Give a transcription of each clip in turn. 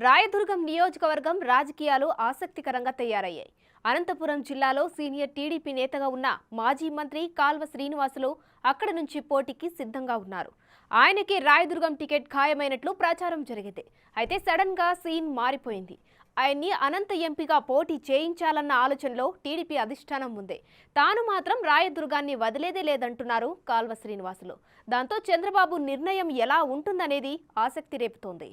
రాయదుర్గం నియోజకవర్గం రాజకీయాలు ఆసక్తికరంగా తయారయ్యాయి. అనంతపురం జిల్లాలో సీనియర్ టీడీపీ నేతగా ఉన్న మాజీ మంత్రి కాల్వ శ్రీనివాసులు అక్కడి నుంచి పోటీకి సిద్ధంగా ఉన్నారు. ఆయనకి రాయదుర్గం టికెట్ ఖాయమైనట్లు ప్రచారం జరిగింది. అయితే సడన్ గా సీన్ మారిపోయింది. ఆయన్ని అనంత ఎంపీగా పోటీ చేయించాలన్న ఆలోచనలో టీడీపీ అధిష్టానం ఉంది. తాను మాత్రం రాయదుర్గాన్ని వదిలేదే లేదంటున్నారు కాల్వ శ్రీనివాసులు. దాంతో చంద్రబాబు నిర్ణయం ఎలా ఉంటుందనేది ఆసక్తి రేపుతోంది.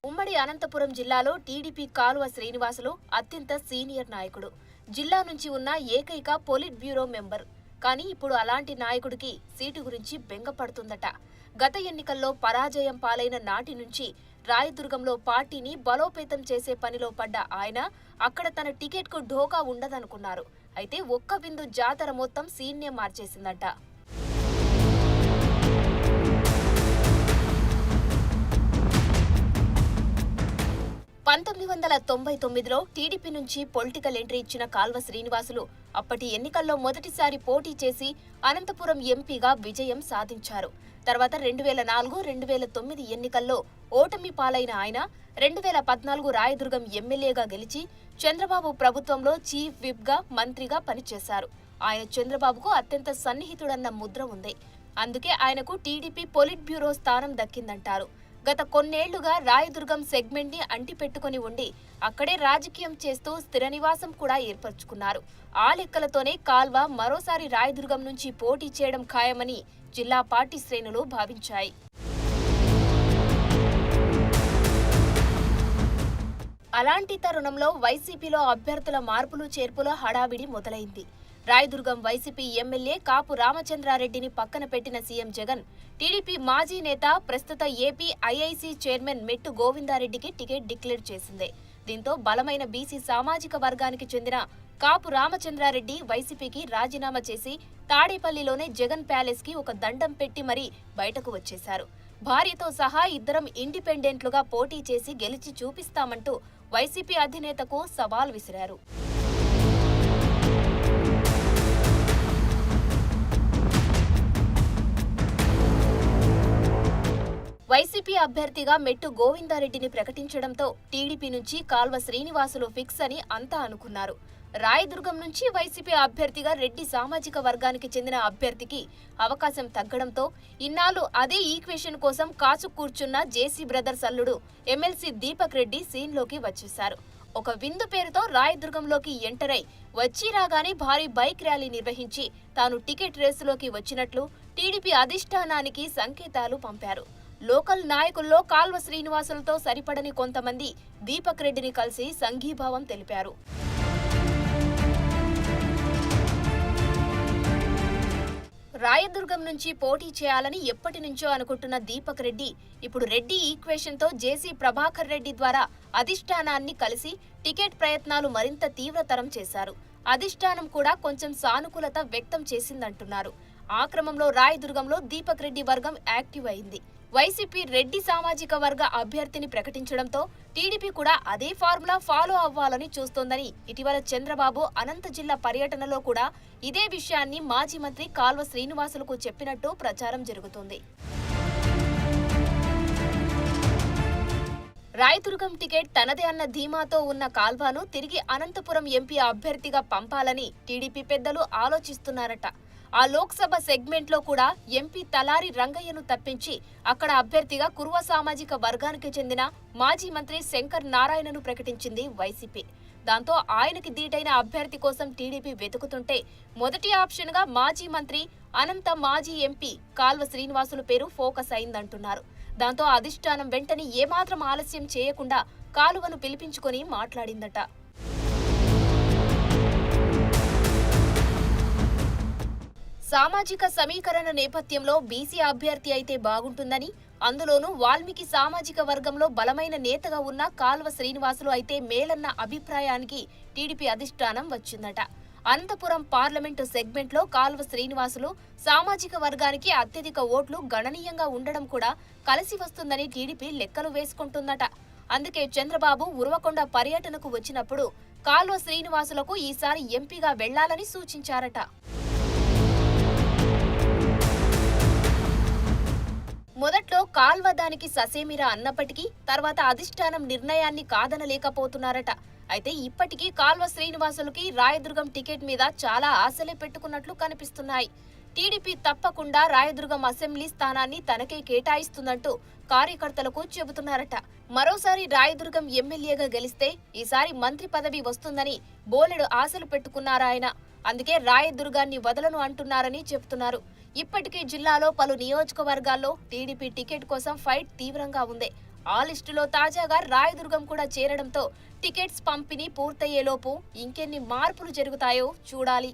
ఉమ్మడి అనంతపురం జిల్లాలో టీడీపీ కాలువ శ్రీనివాసులు అత్యంత సీనియర్ నాయకుడు. జిల్లా నుంచి ఉన్న ఏకైక పొలిట్ బ్యూరో మెంబర్. కానీ ఇప్పుడు అలాంటి నాయకుడికి సీటు గురించి బెంగపడుతుందట. గత ఎన్నికల్లో పరాజయం పాలైన నాటి నుంచి రాయదుర్గంలో పార్టీని బలోపేతం చేసే పనిలో పడ్డ ఆయన అక్కడ తన టికెట్కు ఢోకా ఉండదనుకున్నారు. అయితే ఒక్క బిందు జాతర మొత్తం సీన్నే మార్చేసిందట. 1999లో టీడీపీ నుంచి పొలిటికల్ ఎంట్రీ ఇచ్చిన కాల్వ శ్రీనివాసులు అప్పటి ఎన్నికల్లో మొదటిసారి పోటీ చేసి అనంతపురం ఎంపీగా విజయం సాధించారు. తర్వాత 2004, 2009 ఎన్నికల్లో ఓటమి పాలైన ఆయన 2014 రాయదుర్గం ఎమ్మెల్యేగా గెలిచి చంద్రబాబు ప్రభుత్వంలో చీఫ్ విప్ గా మంత్రిగా పనిచేశారు. ఆయన చంద్రబాబుకు అత్యంత సన్నిహితుడన్న ముద్ర ఉంది. అందుకే ఆయనకు టీడీపీ పొలిట్ బ్యూరో స్థానం దక్కిందంటారు. గత కొన్నేళ్లుగా రాయదుర్గం సెగ్మెంట్ ని అంటిపెట్టుకుని ఉండి అక్కడే రాజకీయం చేస్తూ స్థిర నివాసం కూడా ఏర్పరచుకున్నారు. ఆ లెక్కలతోనే కాల్వ మరోసారి రాయదుర్గం నుంచి పోటీ చేయడం ఖాయమని జిల్లా పార్టీ శ్రేణులు భావించాయి. అలాంటి తరుణంలో వైసీపీలో అభ్యర్థుల మార్పులు చేర్పుల హడావిడి మొదలైంది. రాయదుర్గం వైసీపీ ఎమ్మెల్యే కాపు రామచంద్రారెడ్డిని పక్కన పెట్టిన సీఎం జగన్ టీడీపీ మాజీ నేత ప్రస్తుత ఏపీ ఐఐసీ చైర్మన్ మెట్టు గోవిందారెడ్డికి టికెట్ డిక్లేర్ చేసింది. దీంతో బలమైన బీసీ సామాజిక వర్గానికి చెందిన కాపు రామచంద్రారెడ్డి వైసీపీకి రాజీనామా చేసి తాడేపల్లిలోనే జగన్ ప్యాలెస్ కి ఒక దండం పెట్టి మరీ బయటకు వచ్చేశారు. భార్యతో సహా ఇద్దరం ఇండిపెండెంట్లుగా పోటీ చేసి గెలిచి చూపిస్తామంటూ వైసీపీ అధినేతకు సవాల్ విసిరారు. వైసీపీ అభ్యర్థిగా మెట్టు గోవిందారెడ్డిని ప్రకటించడంతో టీడీపీ నుంచి కాల్వ శ్రీనివాసులు ఫిక్స్ అని అంతా అనుకున్నారు. రాయదుర్గం నుంచి వైసీపీ అభ్యర్థిగా రెడ్డి సామాజిక వర్గానికి చెందిన అభ్యర్థికి అవకాశం తగ్గడంతో ఇన్నాళ్లు అదే ఈక్వేషన్ కోసం కాచు కూర్చున్న జేసీ బ్రదర్స్ అల్లుడు ఎమ్మెల్సీ దీపక్ రెడ్డి సీన్లోకి వచ్చేశారు. ఒక విందు పేరుతో రాయదుర్గంలోకి ఎంటర్ అయి వచ్చి రాగానే భారీ బైక్ ర్యాలీ నిర్వహించి తాను టికెట్ రేసులోకి వచ్చినట్లు టీడీపీ అధిష్టానానికి సంకేతాలు పంపారు. లోకల్ నాయకుల్లో కాల్వ శ్రీనివాసులతో సరిపడని కొంతమంది దీపక్ రెడ్డిని కలిసి సంఘీభావం తెలిపారు. రాయదుర్గం నుంచి పోటీ చేయాలని ఎప్పటి నుంచో అనుకుంటున్న దీపక్ రెడ్డి ఇప్పుడు రెడ్డి ఈక్వేషన్ తో జేసీ ప్రభాకర్ రెడ్డి ద్వారా అధిష్టానాన్ని కలిసి టికెట్ ప్రయత్నాలు మరింత తీవ్రతరం చేశారు. అధిష్టానం కూడా కొంచెం సానుకూలత వ్యక్తం చేసిందంటున్నారు. ఆ క్రమంలో రాయదుర్గంలో దీపక్ రెడ్డి వర్గం యాక్టివ్ అయింది. వైసీపీ రెడ్డి సామాజిక వర్గ అభ్యర్థిని ప్రకటించడంతో టీడీపీ కూడా అదే ఫార్ములా ఫాలో అవ్వాలని చూస్తోందని ఇటీవల చంద్రబాబు అనంత జిల్లా పర్యటనలో కూడా ఇదే విషయాన్ని మాజీ మంత్రి కాల్వ శ్రీనివాసులకు చెప్పినట్టు ప్రచారం జరుగుతోంది. రాయదుర్గం టికెట్ తనదే అన్న ధీమాతో ఉన్న కాల్వను తిరిగి అనంతపురం ఎంపీ అభ్యర్థిగా పంపాలని టీడీపీ పెద్దలు ఆలోచిస్తున్నారట. ఆ లోక్సభ సెగ్మెంట్ లో కూడా ఎంపీ తలారి రంగయ్యను తప్పించి అక్కడ అభ్యర్థిగా కురువ సామాజిక వర్గానికి చెందిన మాజీ మంత్రి శంకర్ నారాయణను ప్రకటించింది వైసీపీ. దాంతో ఆయనకి దీటైన అభ్యర్థి కోసం టీడీపీ వెతుకుతుంటే మొదటి ఆప్షన్ గా మాజీ మంత్రి అనంత మాజీ ఎంపీ కాల్వ శ్రీనివాసులు పేరు ఫోకస్ అయిందంటున్నారు. దాంతో అధిష్టానం వెంటనే ఏమాత్రం ఆలస్యం చేయకుండా కాలువను పిలిపించుకొని మాట్లాడిందట. సామాజిక సమీకరణ నేపథ్యంలో బీసీ అభ్యర్థి అయితే బాగుంటుందని, అందులోనూ వాల్మీకి సామాజిక వర్గంలో బలమైన నేతగా ఉన్న కాల్వ శ్రీనివాసులు అయితే మేలన్న అభిప్రాయానికి టీడీపీ అధిష్టానం వచ్చిందట. అనంతపురం పార్లమెంటు సెగ్మెంట్ లో కాల్వ శ్రీనివాసులు సామాజిక వర్గానికి అత్యధిక ఓట్లు గణనీయంగా ఉండడం కూడా కలిసి వస్తుందని టీడీపీ లెక్కలు వేసుకుంటుందట. అందుకే చంద్రబాబు ఉరవకొండ పర్యటనకు వచ్చినప్పుడు కాల్వ శ్రీనివాసులకు ఈసారి ఎంపీగా వెళ్లాలని సూచించారట. మొదట్లో కాల్వ దానికి ససేమిరా అన్నప్పటికీ తర్వాత అధిష్టానం నిర్ణయాన్ని కాదనలేకపోతున్నారట. అయితే ఇప్పటికీ కాల్వ శ్రీనివాసులకి రాయదుర్గం టికెట్ మీద చాలా ఆశలే పెట్టుకున్నట్లు కనిపిస్తున్నాయి. టీడీపీ తప్పకుండా రాయదుర్గం అసెంబ్లీ స్థానాన్ని తనకే కేటాయిస్తుందంటూ కార్యకర్తలకు చెబుతున్నారట. మరోసారి రాయదుర్గం ఎమ్మెల్యేగా గెలిస్తే ఈసారి మంత్రి పదవి వస్తుందని బోలెడు ఆశలు పెట్టుకున్నారాయన. అందుకే రాయదుర్గాన్ని వదలను అంటున్నారని చెబుతున్నారు. ఇప్పటికే జిల్లాలో పలు నియోజకవర్గాల్లో టీడీపీ టికెట్ కోసం ఫైట్ తీవ్రంగా ఉంది. ఆ లిస్టులో తాజాగా రాయదుర్గం కూడా చేరడంతో టికెట్స్ పంపిణీ పూర్తయ్యేలోపు ఇంకెన్ని మార్పులు జరుగుతాయో చూడాలి.